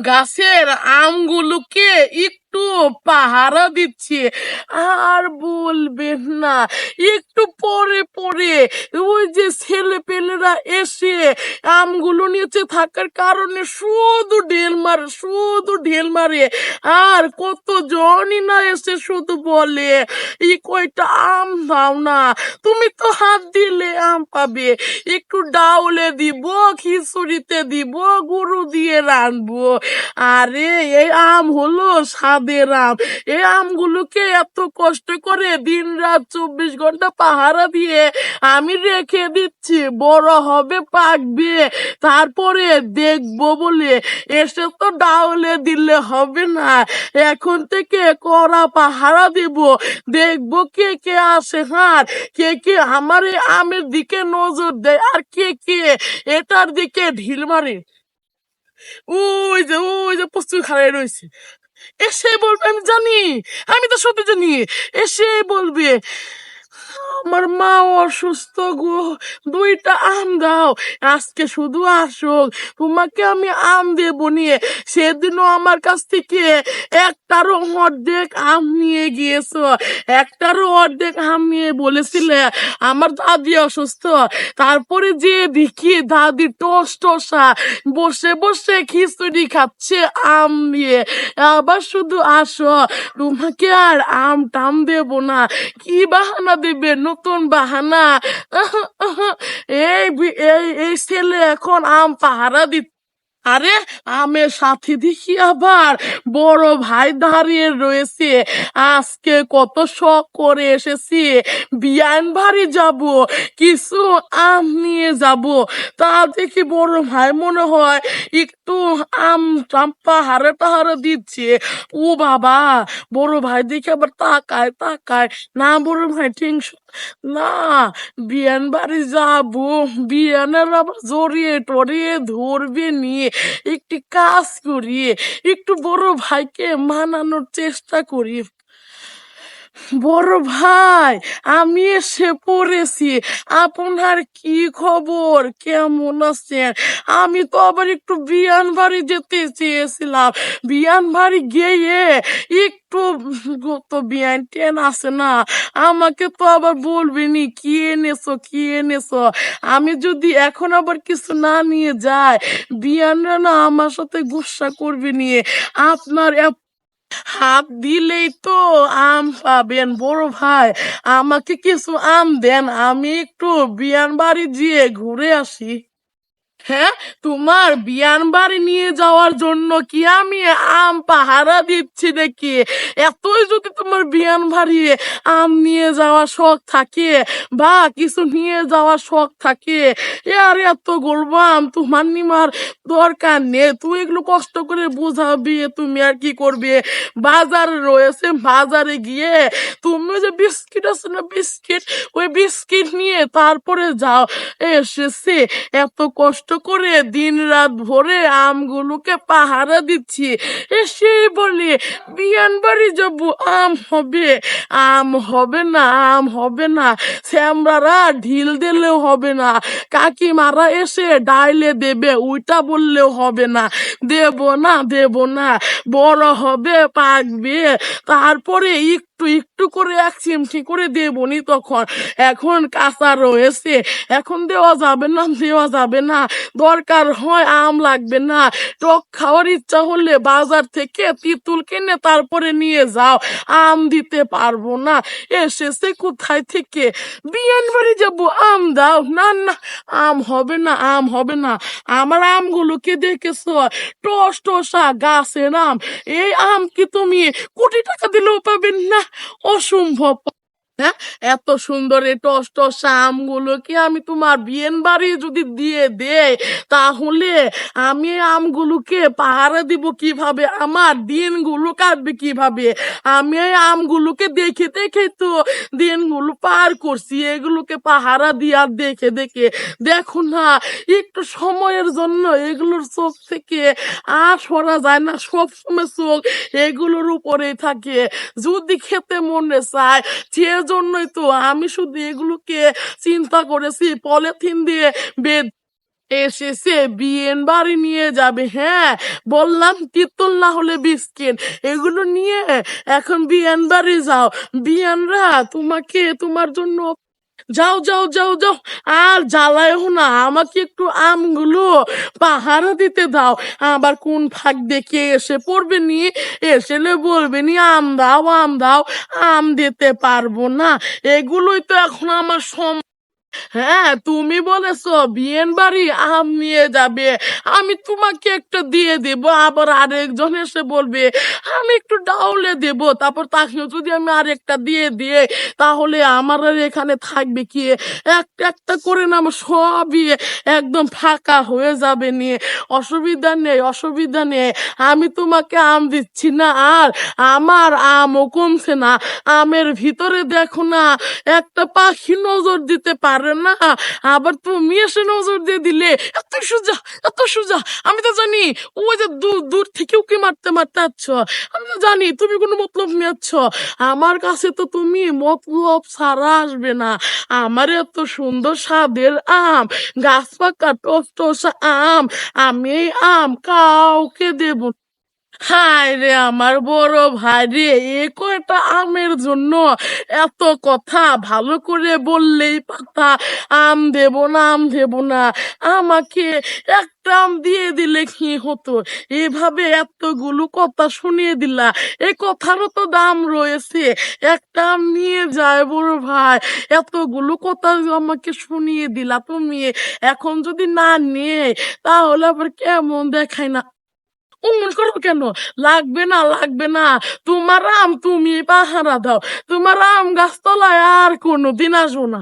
গাছের আমগুলোকে একটু পাহারা দিচ্ছে। আর বলবেন না, একটু পরে পরে ওই যে ছেলে পেলেরা এসে আমগুলো নিচে থাকার কারণে শুধু ঢেল মারে, শুধু ঢেল মারে। আর কত জনই না এসে শুধু বলে, এই কয়টা আম দাও না, তুমি তো হাত দিলে আম পাবে, একটু ডাউলে দিব, খিচুড়িতে দিব, গরু দিয়ে রানবো। আরে এই আম হলো স্বাদের আম। এই আমগুলোকে এত কষ্ট করে দিন রাত 24 ঘন্টা পাহারা দিয়ে আমি রেখে দিচ্ছি, বড় হবে, পাকবে, তারপরে দেখবো বলে এসে তো ডাউলে দিলে হবে না। এখন থেকে কড়া পাহারা দিব, দেখবো কে কে আসে, হার কে কে আমার এই আমের দিকে নজর দেয়, আর কে কে এটার দিকে ঢিল মারে। ওই যে প্রচুর খাড়াই রয়েছে, এসে বলবে আমি জানি, আমি তো সত্যি জানি। এসে বলবে আমার মা অসুস্থ গো, 2টা আম দাও, আজকে শুধু আসুক, তোমাকে আমি আম দেবো নিয়ে। সেদিনও আমার কাছ থেকে একটারও অর্ধেক আম নিয়ে গিয়েছো, একটারও অর্ধেক আম নিয়ে বলেছিলে আমার দাদি অসুস্থ। তারপরে যে দেখি দাদি টস টসা বসে বসে খিচুড়ি খাচ্ছে আম দিয়ে। আবার শুধু আসো, তোমাকে আর আম টাম দেবো না। কি বাহানা দেবে, নতুন বাহানা। এই ছেলে এখন আম পাহারা দিচ্ছে। আরে আমের সাথে দেখি আবার বড় ভাই দাঁড়িয়ে রয়েছে। আজকে কত শখ করে এসেছি, বিয়ান বাড়ি যাব, কিছু আম নিয়ে যাব। তা দেখি বড় ভাই মনে হয় একটু আম টাম পাহাড়ে টাহারে দিচ্ছে। ও বাবা, বড় ভাই দেখে আবার তাকায় তাকায়, না বড় ভাই টেনশন না, বিয়ান বাড়ি যাবো, বিয়ানের আবার জড়িয়ে টরিয়ে ধরবে নিয়ে একটি কাজ করি, একটু বড় ভাইকে মানানোর চেষ্টা করি। বড় ভাই, আমি এসে পড়েছি, আপনার কি খবর, কেমন আছেন? আমি তো আবার একটু বিয়ান বাড়ি যেতে চেয়েছিলাম, বিয়ান বাড়ি গিয়ে একটু তো বিয়ান টেন আছে না, আমাকে তো আবার বলবেনি কি এনেছো কি এনেছো। আমি যদি এখন আবার কিছু না নিয়ে যাই, বিয়ানরা না আমার সাথে গুসা করবে নিয়ে। আপনার হাত দিলেই তো আম পাবেন, বড় ভাই আমাকে কিছু আম দেন, আমি একটু বিয়ান বাড়ি গিয়ে ঘুরে আসি। হ্যাঁ, তোমার বিয়ান বাড়ি নিয়ে যাওয়ার জন্য কি আমি আম পাহারা দিচ্ছি নাকি? এতই যদি তোমার বিয়ান বাড়ি আম নিয়ে যাওয়ার শখ থাকে বা কিছু নিয়ে যাওয়ার শখ থাকে, আর এত গল্প আম তোমার নিমার দরকার নেই। তুই এগুলো কষ্ট করে বোঝাবি, তুমি আর কি করবে, বাজারে রয়েছে, বাজারে গিয়ে তুমি যে বিস্কিট আছে না, বিস্কিট, ওই বিস্কিট নিয়ে তারপরে যাও। এসেছে এত কষ্ট করে দিন রাত ভরে আমগুলোকে পাহারা দিচ্ছি, এসে বলে বিয়ান বাড়ি যাব, আম হবে, আম হবে না, আম হবে না, শ্যামরারা ঢিল দিলেও হবে না, কাকিমারা এসে ডাইলে দেবে ওইটা বললেও হবে না, দেব না দেব না, বড় হবে, পাকবে, তারপরে একটু একটু করে এক চিমটি করে দেবনি তখন। এখন কাঁচা রয়েছে, এখন দেওয়া যাবে না, দেওয়া যাবে না, দরকার হয় আম লাগবে না, টক খাওয়ার ইচ্ছা হলে বাজার থেকে তেঁতুল কিনে তারপরে নিয়ে যাও, আম দিতে পারবো না। এসেছে কোথায় থেকে, বিয়ান বাড়ি যাবো, আম দাও, না না, আম হবে না, আম হবে না। আমার আমগুলোকে দেখেছো, টস টসা গাছের আম, এই আম কি তুমি কোটি টাকা দিলেও পাবেন না, অসম্ভব। হ্যাঁ, এত সুন্দর এই টস টস আমগুলো কি আমি তোমার বিয়েন বাড়ি যদি দিয়ে দেয়, তাহলে আমি আমগুলোকে পাহারা দিব কিভাবে, আমার দিনগুলো কাটবে কিভাবে? আমি এই আমগুলোকে দেখে দেখে তো দিনগুলো পার করছি, এগুলোকে পাহারা দিয়ে আর দেখে দেখে। দেখো না, একটু সময়ের জন্য এগুলোর চোখ থেকে আর সরা যায় না, সব সময় চোখ এগুলোর উপরেই থাকে। যদি খেতে মনে চায়, সেজন্যই তো আমি শুধু এগুলোকে চিন্তা করেছি পলিথিন দিয়ে বেঁধে এসেছে বিয়েন বাড়ি নিয়ে যাবে। হ্যাঁ, বললাম তিতুল না হলে বিস্কিট এগুলো নিয়ে এখন বিয়ান বাড়ি যাও। বিয়ানরা তোমাকে তোমার জন্য যাও যাও যাও যাও। আর জ্বালায়ও না, আমাকে একটু আমগুলো পাহারা দিতে দাও। আবার কোন ফাঁক দেখে এসে পড়বে নি, এসেলে বলবে নি আম দাও আম দাও, আম দিতে পারবো না। এগুলোই তো এখন আমার হ্যাঁ, তুমি বলেছো বিয়েন বাড়ি আম নিয়ে যাবে, আমি তোমাকে একটা দিয়ে দেব। আবার আরেকজন এসে বলবে আমি একটু ডাউলে দেব, তারপর তাকে যদি আমি আরেকটা দিয়ে দিই তাহলে আমার আর এখানে থাকবে কি? একটা একটা করে না আমার সবই একদম ফাঁকা হয়ে যাবে নিয়ে। অসুবিধা নেই অসুবিধা নেই, আমি তোমাকে আম দিচ্ছি না, আর আমার আমও কমছে না। আমের ভিতরে দেখো না একটা পাখি নজর দিতে পারে না, আবার তুমি এসে নজর দিয়ে দিলে। এত সোজা এত সোজা, আমি তো জানি ওই যে দূর দূর থেকে উকি মারতে মারতে আচ্ছ, আমি তো জানি তুমি কোনো মতলব নিয়ে আচ্ছ। আমার কাছে তো তুমি মতলব ছাড়া আসবে না। আমার এত সুন্দর স্বাদের আম, গাছ পাকা টস টস আম, আমি এই আম কাউকে দেব না। হায় রে আমার বড় ভাই রে, এ কয়টা আমের জন্য এত কথা, ভালো করে বললেই পাতা আম দেব না আম দেব না। আমাকে একটা আম দিয়ে দিলে কি হতো? এভাবে এতগুলো কথা শুনিয়ে দিলা, এই কথারও তো দাম রয়েছে। একটা আম নিয়ে যায় বড় ভাই, এতগুলো কথা আমাকে শুনিয়ে দিলা তুমি, এখন যদি না নিয়ে তাহলে আবার কেমন দেখায় না। অমন করো কেন? লাগবে না লাগবে না, তোমার আম তুমি পাহারা দাও, তোমার আম গাছতলায় আর কোনোদিন আসবো না।